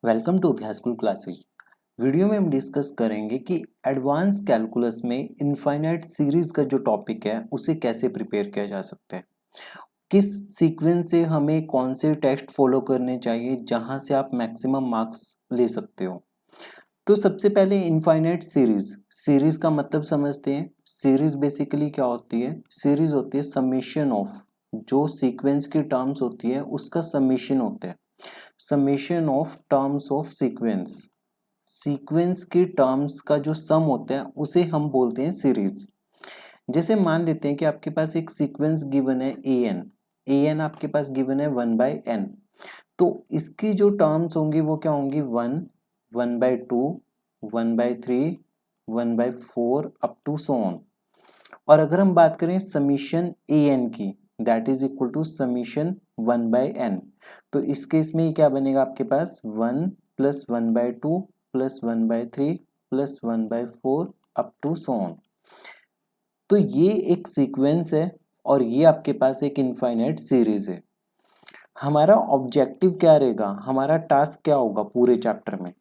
Welcome to अभ्यास school classes. Video में हम डिस्कस करेंगे कि एडवांस कैलकुलस में इनफाइनाइट सीरीज का जो टॉपिक है उसे कैसे प्रिपेयर किया जा सकता है, किस सीक्वेंस से हमें कौन से टेस्ट फॉलो करने चाहिए जहां से आप मैक्सिमम मार्क्स ले सकते हो। तो सबसे पहले इनफाइनाइट सीरीज सीरीज का मतलब समझते हैं। सीरीज बेसिकली क्या होती है? सीरीज होती है समेशन ऑफ जो सीक्वेंस की टर्म्स होती है उसका समेशन होता है। Summation of terms of sequence, sequence की टर्म्स का जो सम होता है उसे हम बोलते हैं सीरीज। जैसे मान लेते हैं कि आपके पास एक सीक्वेंस गिवन है ए एन आपके पास गिवन है 1/n। तो इसकी जो टर्म्स होंगी वो क्या होंगी? 1, 1/2, 1/3, 1/4 अप टू सो ऑन। और अगर हम बात करें समीशन ए एन की, that is equal to summation 1/n। तो इस केस में क्या बनेगा आपके पास? 1 plus 1/2 plus 1/3 plus 1/4 up to so on. तो ये एक सीक्वेंस है और ये आपके पास एक इनफाइनाइट सीरीज है। हमारा ऑब्जेक्टिव क्या रहेगा, हमारा टास्क क्या होगा पूरे चैप्टर में?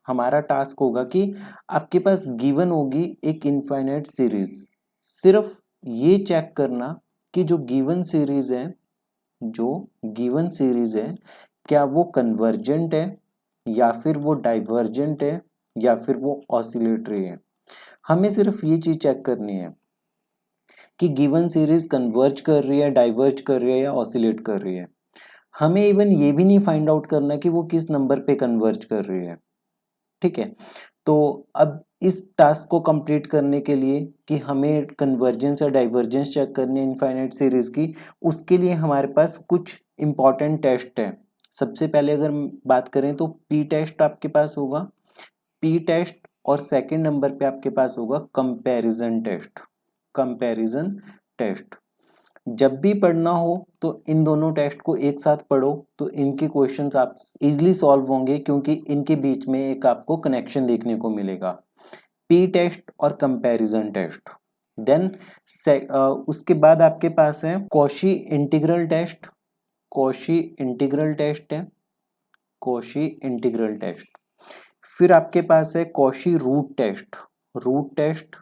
हमारा टास्क होगा कि आपके पास गिवन होगी एक इनफाइनाइट सीरीज, सिर्फ ये चेक करना कि जो गिवन सीरीज है, जो गिवन सीरीज है क्या वो कन्वर्जेंट है या फिर वो डाइवर्जेंट है या फिर वो ऑसिलेटरी है। हमें सिर्फ ये चीज चेक करनी है कि गिवन सीरीज कन्वर्ज कर रही है, डाइवर्ज कर रही है या ऑसिलेट कर रही है। हमें इवन ये भी नहीं फाइंड आउट करना कि वो किस नंबर पे कन्वर्ज कर रही है। ठीक है, तो अब इस टास्क को कंप्लीट करने के लिए कि हमें कन्वर्जेंस या डाइवर्जेंस चेक करनी है इनफाइनाइट सीरीज की, उसके लिए हमारे पास कुछ इंपॉर्टेंट टेस्ट है। सबसे पहले अगर बात करें तो पी टेस्ट आपके पास होगा, पी टेस्ट, और सेकंड नंबर पे आपके पास होगा कंपैरिजन टेस्ट। कंपैरिजन टेस्ट जब भी पढ़ना हो तो इन दोनों टेस्ट को एक साथ पढ़ो, तो इनके क्वेश्चंस आप इजीली सॉल्व होंगे क्योंकि इनके बीच में एक आपको कनेक्शन देखने को मिलेगा, पी टेस्ट और कंपैरिजन टेस्ट। देन उसके बाद आपके पास है Cauchy integral test. Cauchy integral test है, कॉशी इंटीग्रल टेस्ट। फिर आपके पास है Cauchy root test, root test.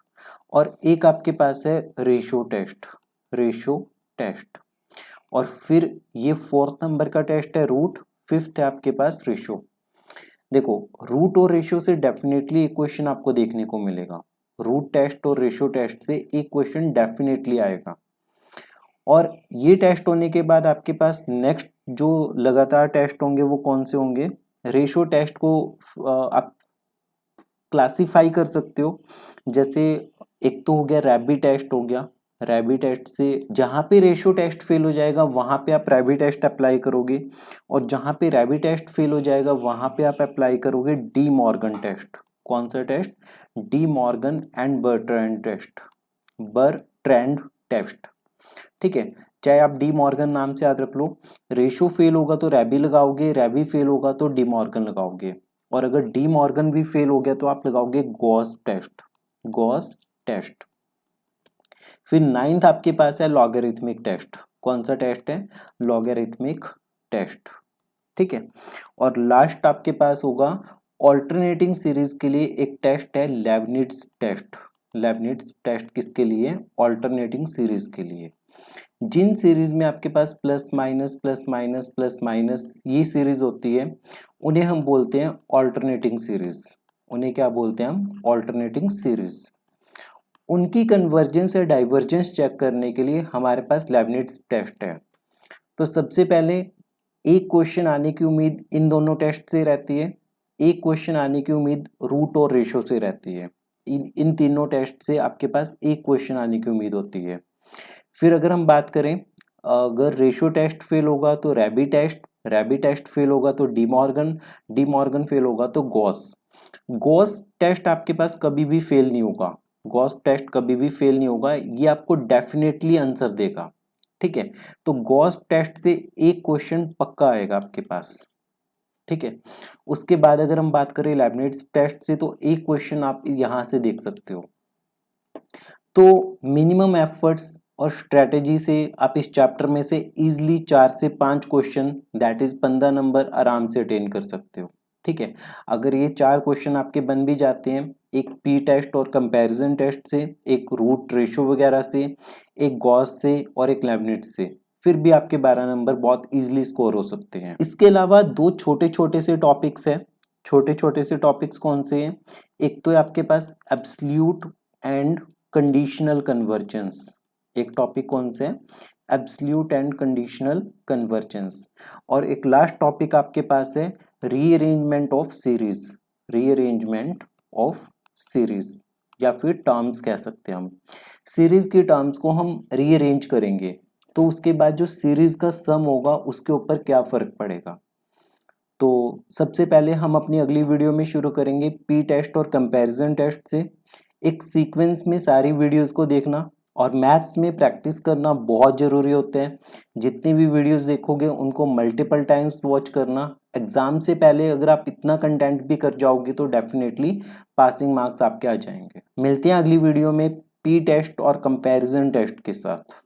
और एक आपके पास है रेशो टेस्ट, रेशो टेस्ट। और फिर ये फोर्थ नंबर का टेस्ट है रूट, फिफ्थ है आपके पास रेशो। देखो रूट और रेशो से डेफिनेटली एक क्वेश्चन आपको देखने को मिलेगा, रूट टेस्ट और रेशो टेस्ट से एक क्वेश्चन डेफिनेटली आएगा। और ये टेस्ट होने के बाद आपके पास नेक्स्ट जो लगातार टेस्ट होंगे वो कौन से होंगे? रेशो टेस्ट को आप क्लासिफाई कर सकते हो। जैसे एक तो हो गया रैबिट टेस्ट हो गया, रैबिट टेस्ट से जहां पे रेशियो टेस्ट फेल हो जाएगा वहां पे आप रैबिट टेस्ट अप्लाई करोगे, और जहां पे रैबिट टेस्ट फेल हो जाएगा वहां पे आप अप्लाई करोगे डी मॉर्गन टेस्ट। कौन सा test? De Morgan and Bertrand test, Bertrand test. ठीक है, चाहे आप डी मॉर्गन नाम से याद रख लो। रेशियो फेल होगा तो रैबी लगाओगे, रैबी फेल होगा तो डी मॉर्गन लगाओगे, और अगर डी मॉर्गन भी फेल हो गया तो आप लगाओगे गॉस टेस्ट, गॉस टेस्ट। फिर नाइन्थ आपके पास है लॉगरिथमिक टेस्ट। कौन सा टेस्ट है? Logarithmic test. ठीक है, और लास्ट आपके पास होगा ऑल्टरनेटिंग सीरीज के लिए एक टेस्ट है लेबनिट्ज टेस्ट। लेबनिट्ज टेस्ट किसके लिए? ऑल्टरनेटिंग सीरीज के लिए। जिन सीरीज में आपके पास plus minus plus minus plus minus ये सीरीज होती है उन्हें हम बोलते हैं ऑल्टरनेटिंग सीरीज। उन्हें क्या बोलते हैं हम? Alternating series. उनकी कन्वर्जेंस या डाइवर्जेंस चेक करने के लिए हमारे पास लेबनिट्ज टेस्ट है। तो सबसे पहले एक क्वेश्चन आने की उम्मीद इन दोनों टेस्ट से रहती है, एक क्वेश्चन आने की उम्मीद रूट और रेशो से रहती है। इन तीनों टेस्ट से आपके पास एक क्वेश्चन आने की उम्मीद होती है। फिर अगर हम बात करें, अगर रेशो टेस्ट फेल होगा तो रैबी टेस्ट, रैबी टेस्ट फेल होगा तो De Morgan, De Morgan fail होगा तो गॉस। गॉस टेस्ट आपके पास कभी भी फेल नहीं होगा, गॉस टेस्ट कभी भी फेल नहीं होगा, ये आपको डेफिनेटली आंसर देगा। ठीक है, तो गॉस टेस्ट से एक क्वेश्चन पक्का आएगा आपके पास। ठीक है, उसके बाद अगर हम बात करें लेबनिट्ज टेस्ट से तो एक क्वेश्चन आप यहां से देख सकते हो। तो मिनिमम एफर्ट्स और स्ट्रेटेजी से आप इस चैप्टर में से इजिली 4 से 5 क्वेश्चन, दैट इज 15 नंबर आराम से अटेन कर सकते हो। ठीक है। अगर ये 4 क्वेश्चन आपके बन भी जाते हैं, एक पी टेस्ट और कंपैरिजन टेस्ट से, एक रूट रेशो वगैरह से, एक गॉस से और एक लेबनिट्ज से, फिर भी आपके 12 नंबर बहुत इजीली स्कोर हो सकते हैं। इसके अलावा 2 छोटे छोटे से टॉपिक्स है। छोटे छोटे से टॉपिक्स कौन से हैं? एक तो है आपके पास एब्सोल्यूट एंड कंडीशनल कन्वर्जेंस। एक टॉपिक कौन से है? Absolute and conditional convergence. और एक लास्ट टॉपिक आपके पास है rearrangement of series. Rearrangement of series या फिर टर्म्स कह सकते हैं हम। सीरीज की टर्म्स को हम रीअरेंज करेंगे तो उसके बाद जो सीरीज का सम होगा उसके ऊपर क्या फर्क पड़ेगा। तो सबसे पहले हम अपनी अगली वीडियो में शुरू करेंगे पी टेस्ट और कंपैरिजन टेस्ट से। एक सीक्वेंस में सारी वीडियोस को देखना और मैथ्स में प्रैक्टिस करना बहुत ज़रूरी होते हैं। जितनी भी वीडियोस देखोगे उनको मल्टीपल टाइम्स वॉच करना। एग्ज़ाम से पहले अगर आप इतना कंटेंट भी कर जाओगे तो डेफिनेटली पासिंग मार्क्स आपके आ जाएंगे। मिलते हैं अगली वीडियो में पी टेस्ट और कंपैरिजन टेस्ट के साथ।